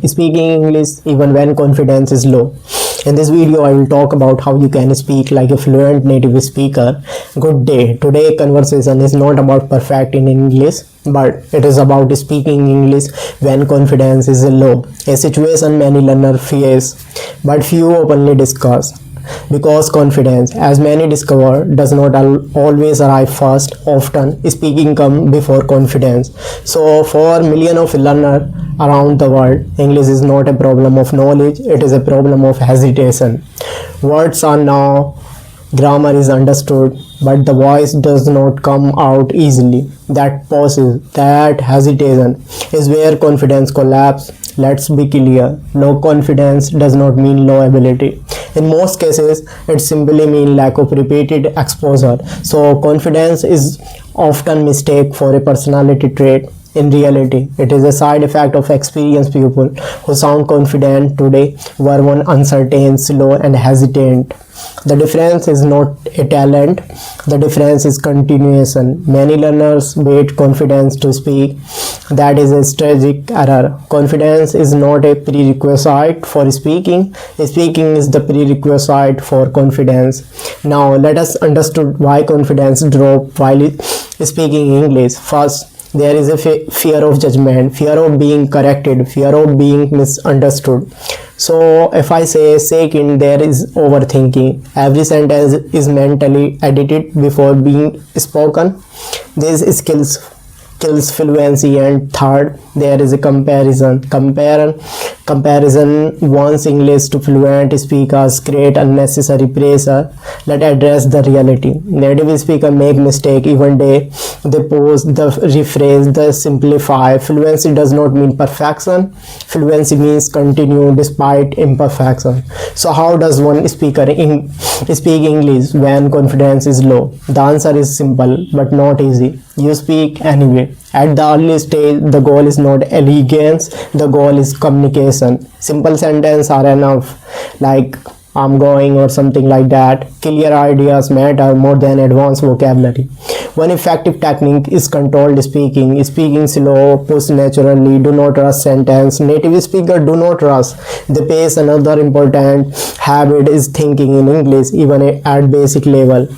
Speaking English even when confidence is low. In this video, I will talk about how you can speak like a fluent native speaker. Good day. Today conversation is not about perfect in English, but it is about speaking English when confidence is low. A situation many learners face, but few openly discuss. Because confidence, as many discover, does not always arrive first. Often speaking comes before confidence. So for millions of learners around the world, English is not a problem of knowledge, it is a problem of hesitation. Words are now, grammar is understood, but the voice does not come out easily. That pauses, that hesitation is where confidence collapses. Let's be clear, low confidence does not mean low ability. In most cases, it simply means lack of repeated exposure. So confidence is often mistaken for a personality trait. In reality, it is a side effect of experienced people who sound confident today were once uncertain, slow, and hesitant. The difference is not a talent, the difference is continuation. Many learners wait confidence to speak. That is a strategic error. Confidence is not a prerequisite for speaking. Speaking is the prerequisite for confidence. Now let us understand why confidence drops while speaking English. First, there is a fear of judgment, fear of being corrected, fear of being misunderstood. So if I say second, there is overthinking. Every sentence is mentally edited before being spoken. These skills kills fluency. And third, there is a comparison once English to fluent speakers create unnecessary pressure. Let's address the reality. Native speakers make mistake even they pause, the rephrase, the simplify. Fluency does not mean perfection. Fluency means continue despite imperfection. So how does one speaker speak English when confidence is low? The answer is simple but not easy. You speak anyway. At the early stage, the goal is not elegance, the goal is communication. Simple sentences are enough, like I'm going or something like that. Clear ideas matter more than advanced vocabulary. One effective technique is controlled speaking. Speaking slow, push naturally, do not rush sentence. Native speakers do not rush. The pace. Another important habit is thinking in English, even at basic level.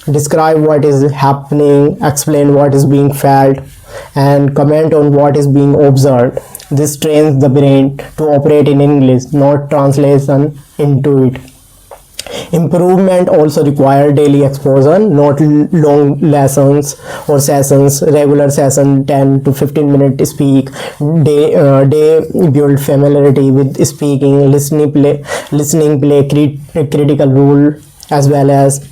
Describe what is happening, explain what is being felt, and comment on what is being observed. This trains the brain to operate in English, not translation into it. Improvement also requires daily exposure, not long lessons or sessions. Regular session, 10 to 15 minute speak. Day build familiarity with speaking. Listening play critical role as well as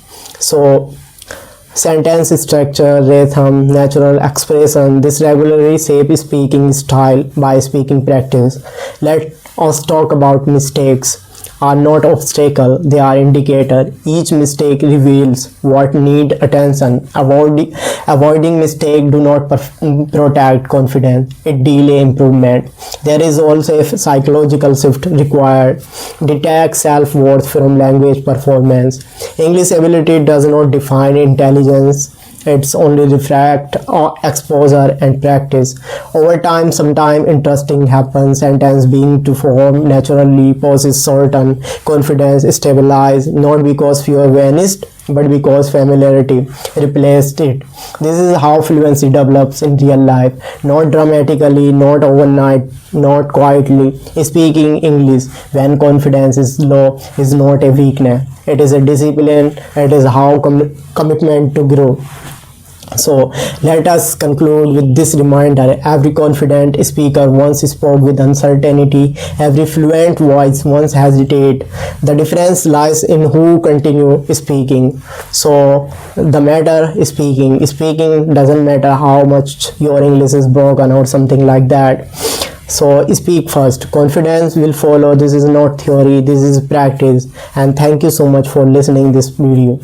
sentence structure, rhythm, natural expression. This regularly shape speaking style by speaking practice. Let us talk about mistakes. Are not obstacle, they are indicator. Each mistake reveals what need attention. Avoiding mistake do not protect confidence, it delay improvement. There is also a psychological shift required. Detach self-worth from language performance. English ability does not define intelligence, it's only reflect exposure and practice. Over time, sometime interesting happens. Sentence being to form naturally, pauses shorten, confidence stabilize, not because fear vanished, but because familiarity replaced it. This is how fluency develops in real life, not dramatically, not overnight, not quietly. Speaking English when confidence is low is not a weakness, it is a discipline. It is how commitment to grow. So let us conclude with this reminder. Every confident speaker once spoke with uncertainty. Every fluent voice once hesitated. The difference lies in who continue speaking. So the matter is speaking. Speaking doesn't matter how much your English is broken or something like that. So speak first. Confidence will follow. This is not theory, this is practice. And thank you so much for listening this video.